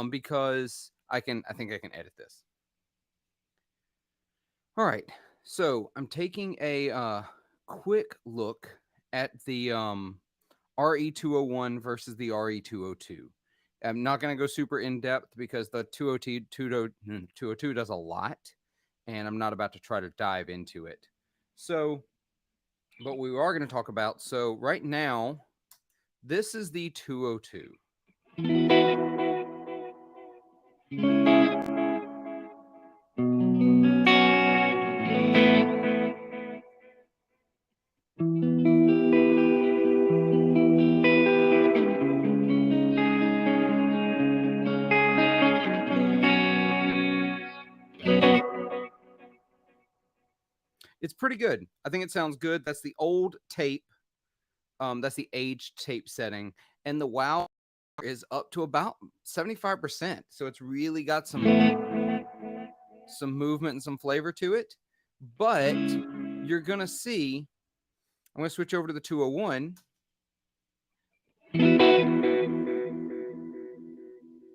because I think I can edit this. All right. So I'm taking a quick look at the RE-201 versus the RE-202. I'm not going to go super in depth because the 202 does a lot, and I'm not about to try to dive into it. So, but we are going to talk about. So right now, this is the 202. It's pretty good. I think it sounds good. That's the old tape. That's the aged tape setting, and the wow is up to about 75%. So it's really got some movement and some flavor to it. But you're gonna see. I'm gonna switch over to the 201.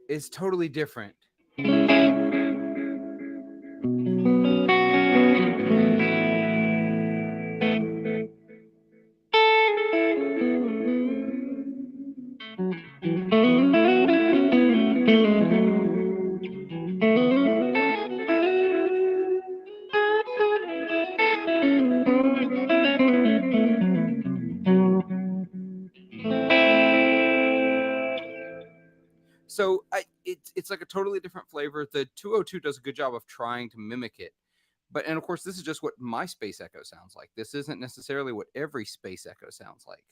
It's totally different. So it's like a totally different flavor. The 202 does a good job of trying to mimic it. But and of course, this is just what my space echo sounds like. This isn't necessarily what every space echo sounds like.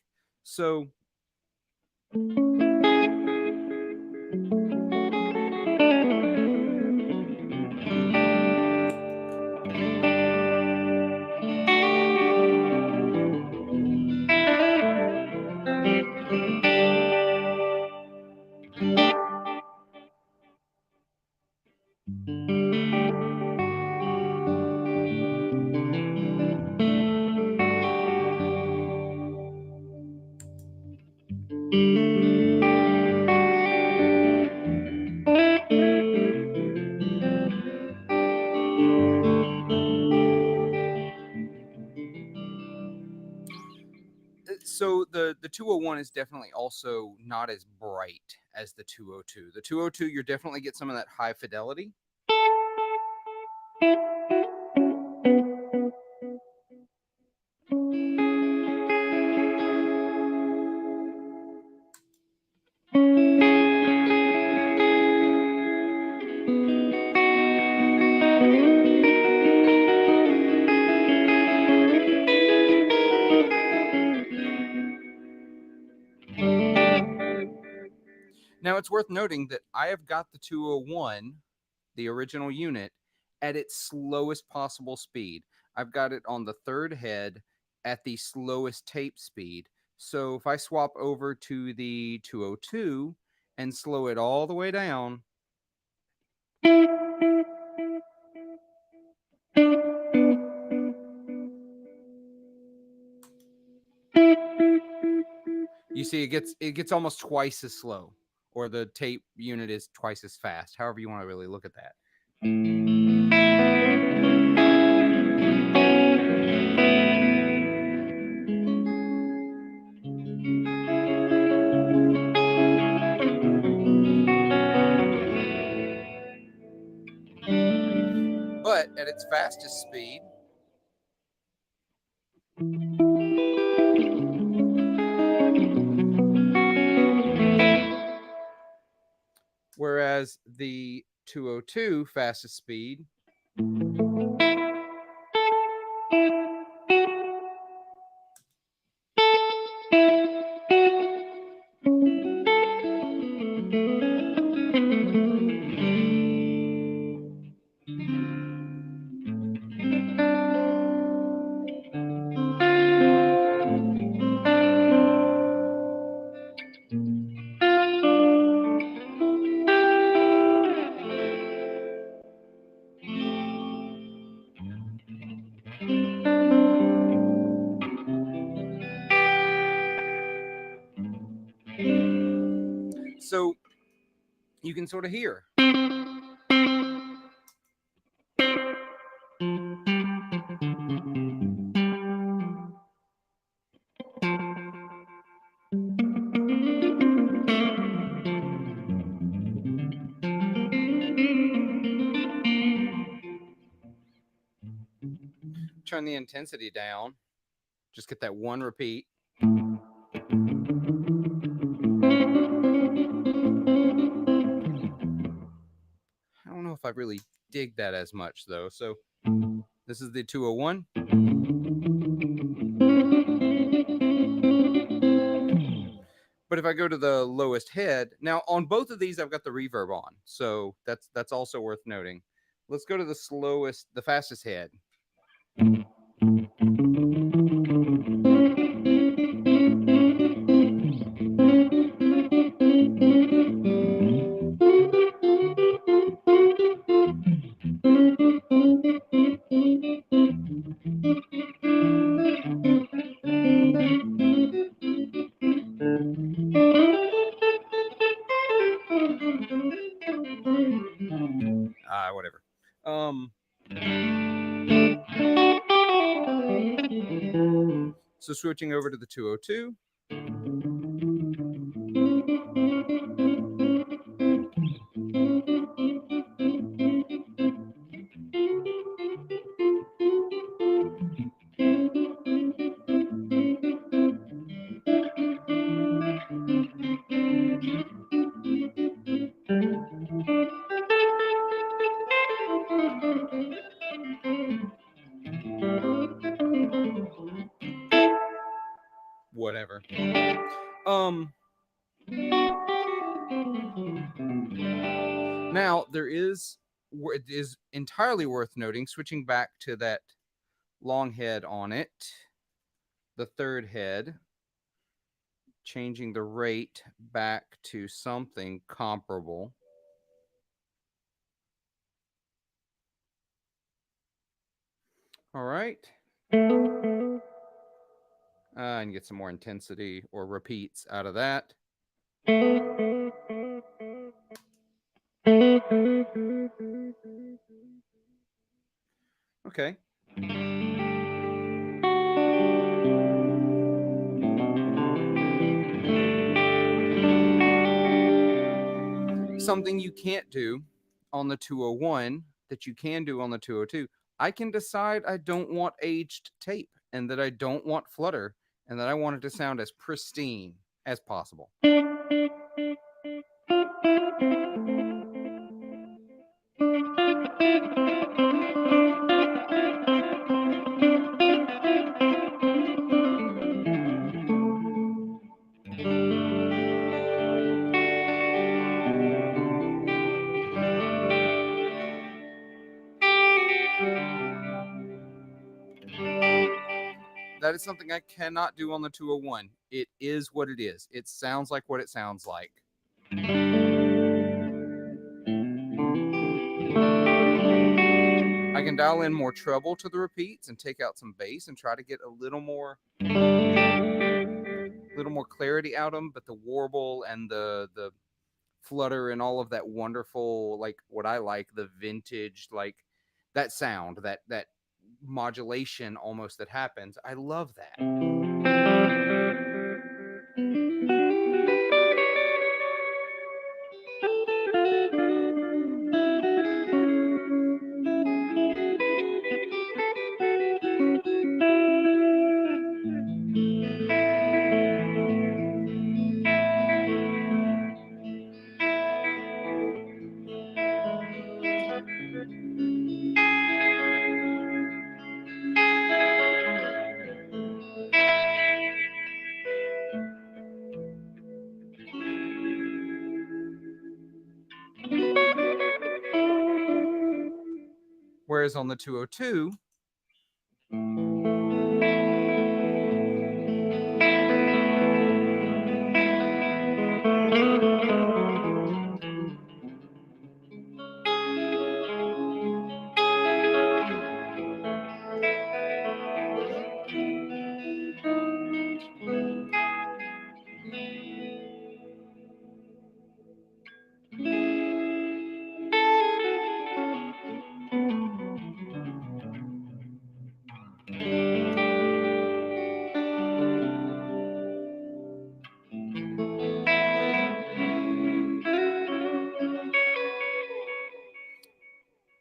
So the 201 is definitely also not as bright as the 202. The 202, you definitely get some of that high fidelity. Now, it's worth noting that I have got the 201, the original unit, at its slowest possible speed. I've got it on the third head at the slowest tape speed. So if I swap over to the 202 and slow it all the way down, you see it gets almost twice as slow, or the tape unit is twice as fast, however you want to really look at that. But at its fastest speed, whereas the 202 fastest speed you you can sort of hear. Turn the intensity down. Just get that one repeat. I don't know if I really dig that as much though. So this is the 201. But if I go to the lowest head, now on both of these I've got the reverb on. So that's also worth noting. Let's go to the fastest head. Whatever. So switching over to the 202. Whatever. Now it is entirely worth noting, switching back to that long head on it, the third head, changing the rate back to something comparable. All right. And get some more intensity or repeats out of that. Okay. Something you can't do on the 201 that you can do on the 202. I can decide I don't want aged tape and that I don't want flutter and that I want it to sound as pristine as possible. That is something I cannot do on the 201. It is what it is. It sounds like what it sounds like. I can dial in more treble to the repeats and take out some bass and try to get a little more clarity out of them, but the warble and the flutter and all of that wonderful, like what I like, the vintage, like that sound, that modulation almost that happens. I love that. Whereas on the 202,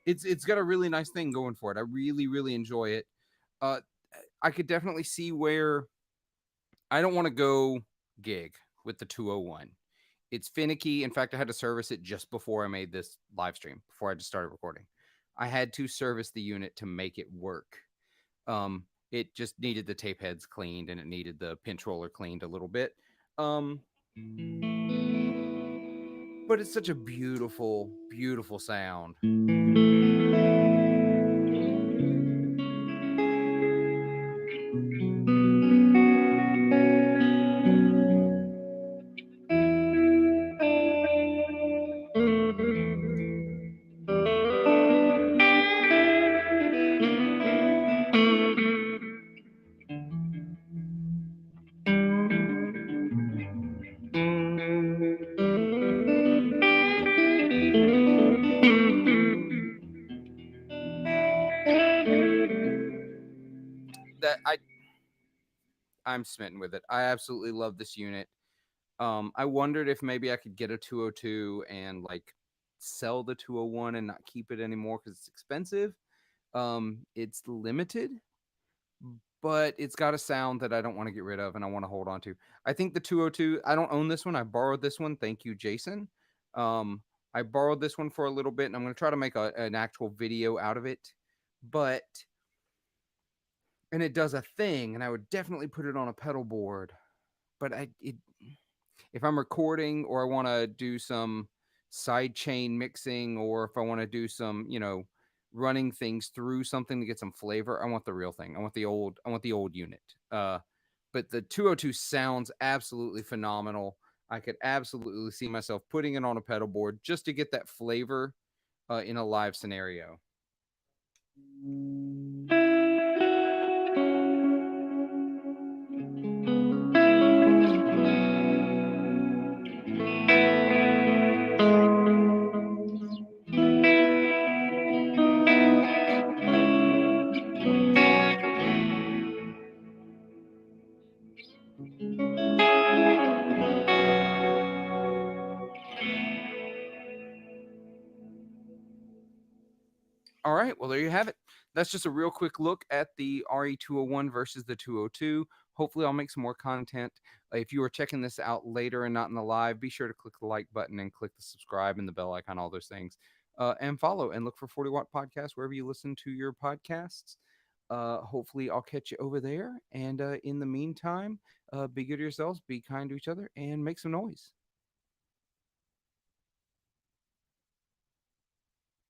It's got a really nice thing going for it. I really really enjoy it. Uh, I could definitely see where I don't want to go gig with the 201. It's finicky. In fact, I had to service it just before I made this live stream, before I just started recording. I had to service the unit to make it work. It just needed the tape heads cleaned and it needed the pinch roller cleaned a little bit. Um, but it's such a beautiful, beautiful sound. That I'm smitten with it. I absolutely love this unit. I wondered if maybe I could get a 202 and like sell the 201 and not keep it anymore because it's expensive. It's limited, but it's got a sound that I don't want to get rid of and I want to hold on to. I think the 202, I don't own this one. I borrowed this one. Thank you, Jason. Um, I borrowed this one for a little bit and I'm going to try to make an actual video out of it. But, and it does a thing, and I would definitely put it on a pedal board. But if I'm recording or I want to do some side chain mixing or if I want to do some, running things through something to get some flavor, I want the real thing. I want the old unit. But the 202 sounds absolutely phenomenal. I could absolutely see myself putting it on a pedal board just to get that flavor in a live scenario. All right. Well, there you have it. That's just a real quick look at the RE-201 versus the 202. Hopefully, I'll make some more content. If you are checking this out later and not in the live, be sure to click the like button and click the subscribe and the bell icon, all those things. And follow and look for 40 Watt Podcast wherever you listen to your podcasts. Hopefully, I'll catch you over there. And in the meantime, be good to yourselves, be kind to each other, and make some noise.